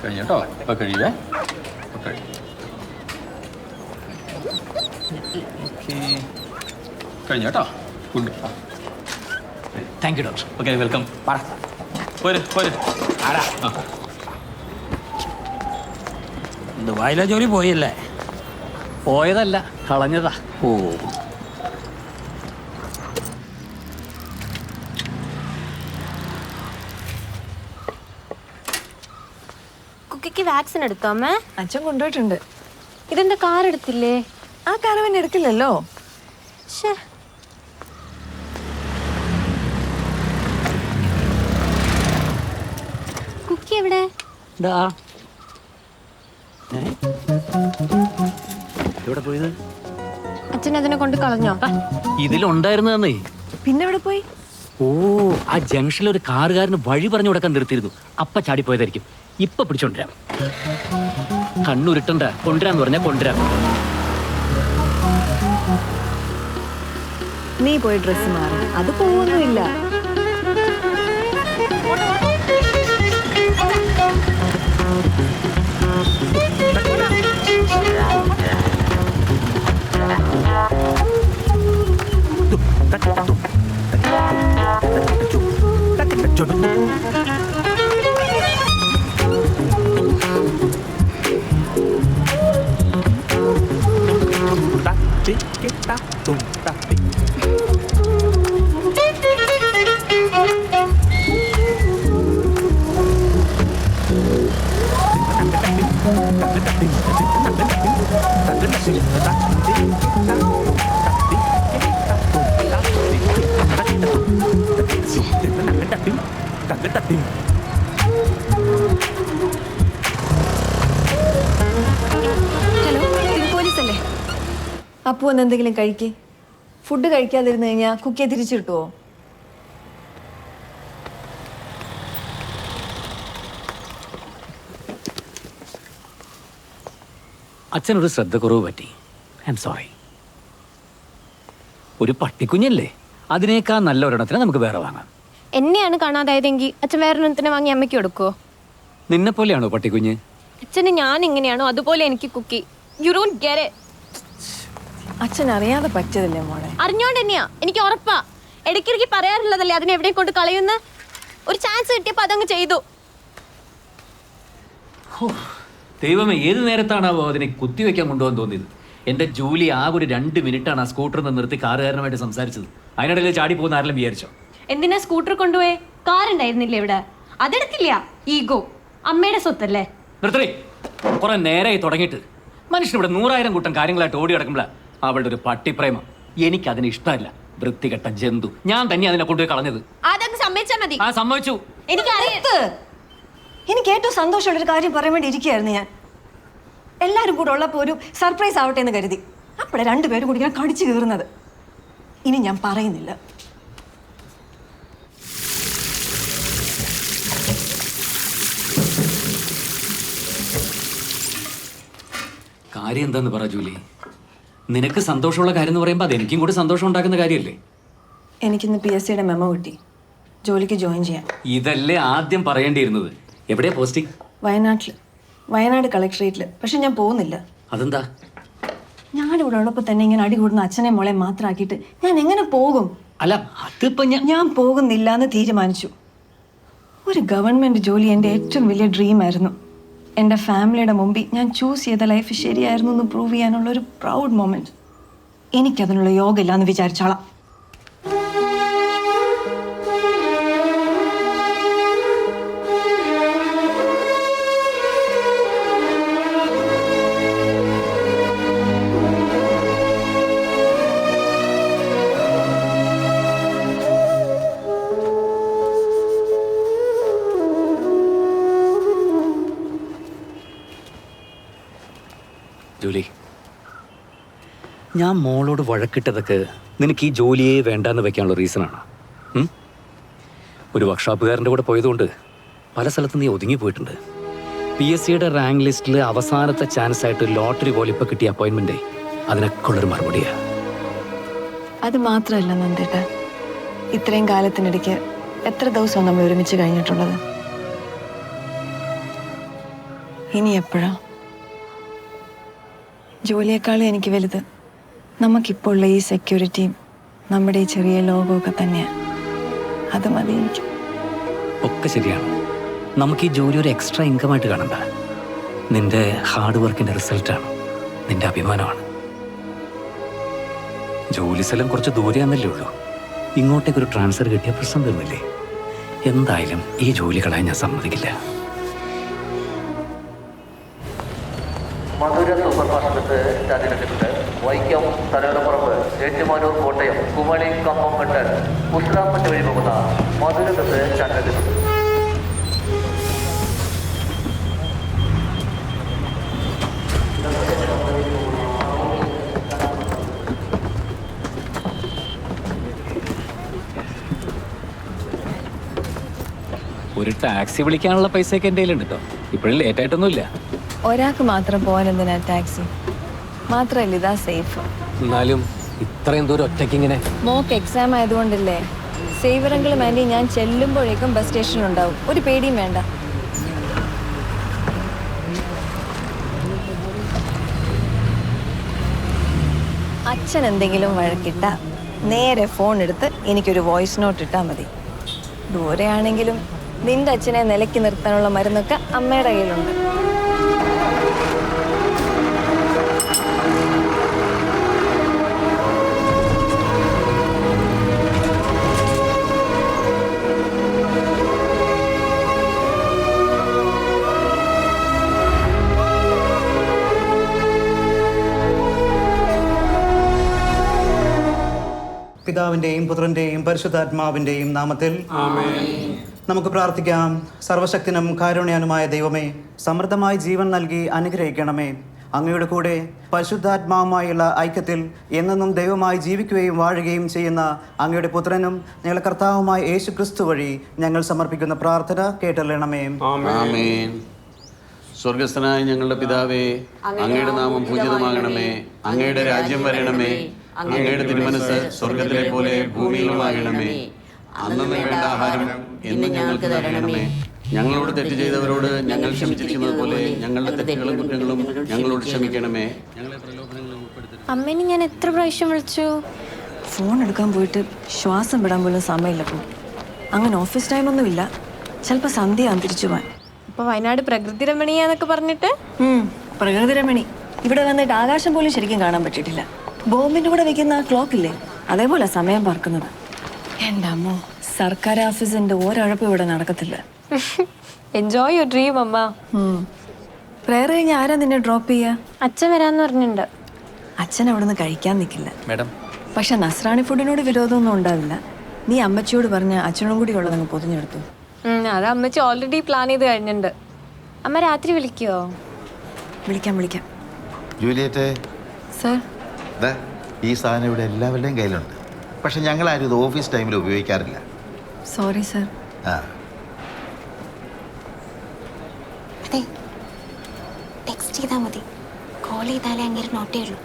കഴിഞ്ഞോ? ഇപ്പം കഴിയുവേ. കഴിഞ്ഞോ കേട്ടോ. Good. Thank you doctor. Okay, welcome. പോര് പോര്. ആടാ ദുബായിലെ ജോലി പോയല്ലേ? പോയതല്ല, കളഞ്ഞതാ. ഓ, കുക്കിക്ക് വാക്സിൻ എടുത്തോ അമ്മ? അച്ഛൻ കൊണ്ടുപോയിട്ടുണ്ട്. ഇതെന്താ കാർ എടുത്തില്ലേ? ആ കാരവൻ എടുക്കില്ലല്ലോ. കുക്കി എവിടെ? എവിടെ പോയത്? അച്ഛൻ അതിനെ കൊണ്ട് കളഞ്ഞോ? ഇതിലുണ്ടായിരുന്നേ. പിന്നെ എവിടെ പോയി? ഓ, ആ ജംഗ്ഷനിൽ ഒരു കാറുകാരന് വഴി പറഞ്ഞു കൊടുക്കാൻ നിർത്തിയിരുന്നു. അപ്പ ചാടിപ്പോയതായിരിക്കും. ഇപ്പൊ പിടിച്ചോണ്ടിരാം. കണ്ണുരുട്ടണ്ട, കൊണ്ടുവരാന്ന് പറഞ്ഞാ കൊണ്ടുവരാം. നീ പോയി ഡ്രസ് മാറി, അത് പോവൊന്നുമില്ല. ഹലോ, പോലീസല്ലേ? അപ്പു ഒന്ന് എന്തെങ്കിലും കഴിക്കേ. ഫുഡ് കഴിക്കാതിരുന്നു കഴിഞ്ഞാൽ കുക്കിയെ തിരിച്ചു കിട്ടുമോ? അച്ഛനൊരു ശ്രദ്ധക്കുറവ് പറ്റി. I am sorry. ഒരു പട്ടിക്കുഞ്ഞല്ലേ, അതിനേക്കാൾ നല്ല ഒരെണ്ണത്തിന് നമുക്ക് വേറെ വാങ്ങാം. എന്നെയാണ് കാണാതായതെങ്കിൽ അച്ഛൻ വേറൊരെണ്ണത്തിനെ വാങ്ങി അമ്മയ്ക്ക് കൊടുക്കോ? നിന്നെ പോലെയാണോ പട്ടിക്കുഞ്ഞ്? അച്ഛന് ഞാൻ എങ്ങനെയാണോ അതുപോലെ എനിക്ക് കുക്കി. You don't get it. അച്ഛൻ അറിയാതെ പറ്റിയതല്ലേ മോളെ? അറിഞ്ഞോണ്ട് തന്നെയാ, എനിക്ക് ഉറപ്പാ. ഇടയ്ക്കിടയ്ക്ക് പറയാറുള്ളതല്ലേ അതിനെ എവിടെ കൊണ്ട് കളയുന്ന. ഒരു ചാൻസ് കിട്ടിയപ്പോ അതങ്ങ് ചെയ്തു. ദൈവമേ, ഏത് നേരത്താണാവോ അതിനെ കുത്തിവെക്കാൻ കൊണ്ടുപോകാൻ തോന്നിയത്. എന്റെ ജോലി ആകെ ഒരു 2 മിനിറ്റാണ് ആ സ്കൂട്ടറിൽ നിന്ന് നിർത്തി കാറുകാരനുമായിട്ട് സംസാരിച്ചത്. അതിനിടയിൽ ചാടി പോകുന്ന ആരെല്ലാം വിചാരിച്ചോ? എന്തിനാ സ്കൂട്ടർ കൊണ്ടുപോയേ? കാർ ഉണ്ടായിരുന്നില്ലേ ഇവിടെ? അതെടുക്കില്ല. ഈഗോ. അമ്മയുടെ സ്വത്തല്ലേ? നിർത്തേ. കുറെ നേരമായി തുടങ്ങിയിട്ട്. മനുഷ്യൻ ഇവിടെ 100,000 കൂട്ടം കാര്യങ്ങളായിട്ട് ഓടി കിടക്കുമ്പോഴാ അവളുടെ ഒരു പട്ടിപ്രേമം. എനിക്ക് അതിന് ഇഷ്ടമല്ല. വൃത്തികെട്ട ജന്തു. ഞാൻ തന്നെ അതിനെ കൊണ്ടുപോയി കളഞ്ഞത്. അതങ്ങ് സമ്മതിച്ചാ മതി. ആ, സമ്മതിച്ചു. എനിക്ക് ഏറ്റവും സന്തോഷമുള്ളൊരു കാര്യം പറയാൻ വേണ്ടി ഇരിക്കുകയായിരുന്നു ഞാൻ. എല്ലാവരും കൂടെ ഉള്ളപ്പോൾ ഒരു സർപ്രൈസ് ആവട്ടെ എന്ന് കരുതി. അപ്പോഴേ 2 പേരും കൂടി ഞാൻ കടിച്ചു കയറുന്നത്. ഇനി ഞാൻ പറയുന്നില്ല. കാര്യം എന്താന്ന് പറ ജൂലി. നിനക്ക് സന്തോഷമുള്ള കാര്യം എന്ന് പറയുമ്പോൾ അത് എനിക്കും കൂടി സന്തോഷം ഉണ്ടാക്കുന്ന കാര്യമല്ലേ? എനിക്കിന്ന് PSCയുടെ മെമ്മോ കിട്ടി. ജോലിക്ക് ജോയിൻ ചെയ്യാൻ. ഇതല്ലേ ആദ്യം പറയേണ്ടിയിരുന്നത്. എവിടെയാ പോസ്റ്റിംഗ്? വയനാട് കളക്ടറേറ്റിൽ. പക്ഷെ ഞാൻ പോകുന്നില്ല. അതെന്താ? ഞാനിവിടെ ഉള്ളപ്പോൾ തന്നെ ഇങ്ങനെ അടികൂടുന്ന അച്ഛനെ മോളെ മാത്രമാക്കിയിട്ട് ഞാൻ എങ്ങനെ പോകും? അല്ല, അതിപ്പോ ഞാൻ പോകുന്നില്ല എന്ന് തീരുമാനിച്ചു. ഒരു ഗവൺമെന്റ് ജോലി എൻ്റെ ഏറ്റവും വലിയ ഡ്രീം ആയിരുന്നു. എൻ്റെ ഫാമിലിയുടെ മുമ്പിൽ ഞാൻ ചൂസ് ചെയ്ത ലൈഫ് ശരിയായിരുന്നു എന്ന് പ്രൂവ് ചെയ്യാനുള്ള ഒരു പ്രൗഡ് മൊമെന്റ്. എനിക്കതിനുള്ള യോഗ ഇല്ലാന്ന് വിചാരിച്ചോളാം. ജോലി, ഞാൻ മോളോട് വഴക്കിട്ടതൊക്കെ നിനക്ക് ഈ ജോലിയെ വേണ്ടാന്ന് വെക്കാനുള്ള റീസണാണ്. ഒരു വർക്ക്ഷോപ്പുകാരൻ്റെ കൂടെ പോയതുകൊണ്ട് പല സ്ഥലത്തും നീ ഒതുങ്ങി പോയിട്ടുണ്ട്. PSCയുടെ റാങ്ക് ലിസ്റ്റിൽ അവസാനത്തെ ചാൻസ് ആയിട്ട് ലോട്ടറി പോലെ ഇപ്പോൾ കിട്ടിയ അപ്പോയിൻമെൻറ്റേ അതിനൊക്കെ ഉള്ളൊരു മറുപടിയാണ്. അത് മാത്രമല്ല നന്ദേട്ട, ഇത്രയും കാലത്തിനിടയ്ക്ക് എത്ര ദിവസമാണ് നമ്മൾ ഒരുമിച്ച് കഴിഞ്ഞിട്ടുള്ളത്? ഇനി എപ്പോഴാ? ജോലിയേക്കാളും എനിക്ക് വലുത് നമുക്കിപ്പോൾ ഉള്ള ഈ സെക്യൂരിറ്റിയും നമ്മുടെ ഈ ചെറിയ ലോകമൊക്കെ തന്നെയാണ്. അത് മതി എനിക്ക്. ഒക്കെ ശരിയാണ്. നമുക്ക് ഈ ജോലി ഒരു എക്സ്ട്രാ ഇൻകമായിട്ട് കാണണ്ട. നിന്റെ ഹാർഡ് വർക്കിന്റെ റിസൾട്ടാണ്, നിന്റെ അഭിമാനമാണ്. ജോലി സ്ഥലം കുറച്ച് ദൂരെയാണെന്നല്ലേ ഉള്ളൂ. ഇങ്ങോട്ടേക്കൊരു ട്രാൻസ്ഫർ കിട്ടിയ പ്രശ്നം തീർന്നില്ലേ? എന്തായാലും ഈ ജോലി കളയാൻ ഞാൻ സമ്മതിക്കില്ല. മധുര സൂപ്പർ മാർക്കറ്റ് സ്റ്റാൻഡിലെത്തിയിട്ട് വൈക്കം, തലയോലപ്പുറമ്പ്, ഏറ്റുമാനൂർ, കോട്ടയം, കുമളി, കമ്പംമെട്ട്, ഉസ്രാമ്പറ്റ വഴി പോകുന്ന മധുര ബസ് സ്റ്റാൻഡിലെത്തിയിട്ടുണ്ട്. ഒരു ടാക്സി വിളിക്കാനുള്ള പൈസയൊക്കെ എൻ്റെ കയ്യിലുണ്ട് കേട്ടോ. ഇപ്പോഴും ലേറ്റായിട്ടൊന്നുമില്ല. ഒരാൾക്ക് മാത്രം പോകാൻ എന്തിനാ ടാക്സി? മാത്രമല്ല ഇതാ സേഫ്. എന്നാലും ഇത്രയും ദൂരം ഒറ്റയ്ക്ക് ഇങ്ങനെ മോക്ക് എക്സാം ആയതുകൊണ്ടല്ലേ. സേവറെങ്കിലും ആൻറ്റി ഞാൻ ചെല്ലുമ്പോഴേക്കും ബസ് സ്റ്റേഷൻ ഉണ്ടാവും, ഒരു പേടിയും വേണ്ട. അച്ഛൻ എന്തെങ്കിലും വഴക്കിട്ട നേരെ ഫോൺ എടുത്ത് എനിക്കൊരു വോയിസ് നോട്ട് ഇട്ടാൽ മതി. ദൂരെയാണെങ്കിലും നിന്റെ അച്ഛനെ നിലയ്ക്ക് നിർത്താനുള്ള മരുന്നൊക്കെ അമ്മയുടെ കയ്യിലുണ്ട്. പിതാവിൻ്റെയും പുത്രൻ്റെയും പരിശുദ്ധാത്മാവിൻ്റെയും നാമത്തിൽ നമുക്ക് പ്രാർത്ഥിക്കാം. സർവശക്തനും കാരുണ്യനുമായ ദൈവമേ, സമൃദ്ധമായി ജീവൻ നൽകി അനുഗ്രഹിക്കണമേ. അങ്ങയുടെ കൂടെ പരിശുദ്ധാത്മാവുമായുള്ള ഐക്യത്തിൽ എന്നെന്നും ദൈവമായി ജീവിക്കുകയും വാഴുകയും ചെയ്യുന്ന അങ്ങയുടെ പുത്രനും ഞങ്ങളുടെ കർത്താവുമായ യേശു ക്രിസ്തു വഴി ഞങ്ങൾ സമർപ്പിക്കുന്ന പ്രാർത്ഥന കേട്ടറിയണമേ. ആമേൻ. സ്വർഗസ്ഥനായ ഞങ്ങളുടെ പിതാവേ, അങ്ങയുടെ നാമം പൂജിതമാകണമേ. അങ്ങയുടെ രാജ്യം വരണമേ. അങ്ങയുടെ തിരുമനസ് സ്വർഗത്തിലെ പോലെ ഭൂമിയിലുമാകണമേ. അന്നു വേണ്ട ആഹാരം എന്നും ഞങ്ങൾക്ക് തരണമേ. ഞങ്ങളോട് തെറ്റ് ചെയ്തവരോട് ഞങ്ങൾ ക്ഷമിച്ചിരിക്കുന്നത് പോലെ ഞങ്ങളുടെ തെറ്റുകളും കുറ്റങ്ങളും ഞങ്ങളോട് ക്ഷമിക്കണമേ. ഞങ്ങളെ പ്രലോഭനങ്ങളിൽ ഉൾപ്പെടുത്തരുതേ. അമ്മേനെ ഞാൻ എത്ര പ്രാവശ്യം വിളിച്ചു. ഫോൺ എടുക്കാൻ പോയിട്ട് ശ്വാസം വിടാൻ പോലും സമയമില്ല. അങ്ങനെ ഓഫീസ് ടൈമൊന്നുമില്ല. ചിലപ്പോൾ സന്ധ്യയാകും തിരിച്ചു പോകാൻ. ഇപ്പൊ വയനാട് പ്രകൃതി രമണീയാന്നൊക്കെ പറഞ്ഞിട്ട് പ്രകൃതി രമണി ഇവിടെ വന്നിട്ട് ആകാശം പോലും ശരിക്കും കാണാൻ പറ്റിയിട്ടില്ല. ബോംബിന്റെ കൂടെ വെക്കുന്ന ആ ക്ലോക്ക് ഇല്ലേ, അതേപോലെ സമയം പറക്കുന്നത്. എൻ്റെ അമ്മോ, സർക്കാർ ഓഫീസിന്റെ ഒരഴപ്പ് ഇവിടെ നടക്കത്തില്ല. എൻജോയ് യുവർ ഡ്രീം അമ്മ. പ്രയർ കഴിഞ്ഞ് ആരാ നിന്നെ ഡ്രോപ്പ് ചെയ്യാ? അച്ഛൻ വരാന്ന് പറഞ്ഞിട്ടുണ്ട്. അച്ഛൻ അവിടെ നിന്ന് കഴിക്കാൻ നിൽക്കില്ല. മേഡം, പക്ഷെ നസ്രാണി ഫുഡിനോട് വിരോധമൊന്നും ഉണ്ടാവില്ല. നീ അമ്മച്ചിയോട് പറഞ്ഞ അച്ഛനും കൂടി ഉള്ളതങ്ങ് പൊതിഞ്ഞെടുത്തു. അത് അമ്മച്ചി ഓൾറെഡി പ്ലാൻ ചെയ്ത് കഴിഞ്ഞിട്ടുണ്ട്. അമ്മ രാത്രി വിളിക്കുവോ? വിളിക്കാം. ജൂലിയറ്റ്, സർ, ഈ സാധനം ഇവിടെ എല്ലാവരുടെയും കയ്യിലുണ്ട്. പക്ഷെ ഞങ്ങളാരും ഇത് ഓഫീസ് ടൈമിൽ ഉപയോഗിക്കാറില്ല. Sorry sir. ആ, അതെ, ടെക്സ്റ്റ് ചെയ്താൽ മതി. കോൾ ചെയ്താലേ അങ്ങനെ നോട്ടേ ഉള്ളൂ.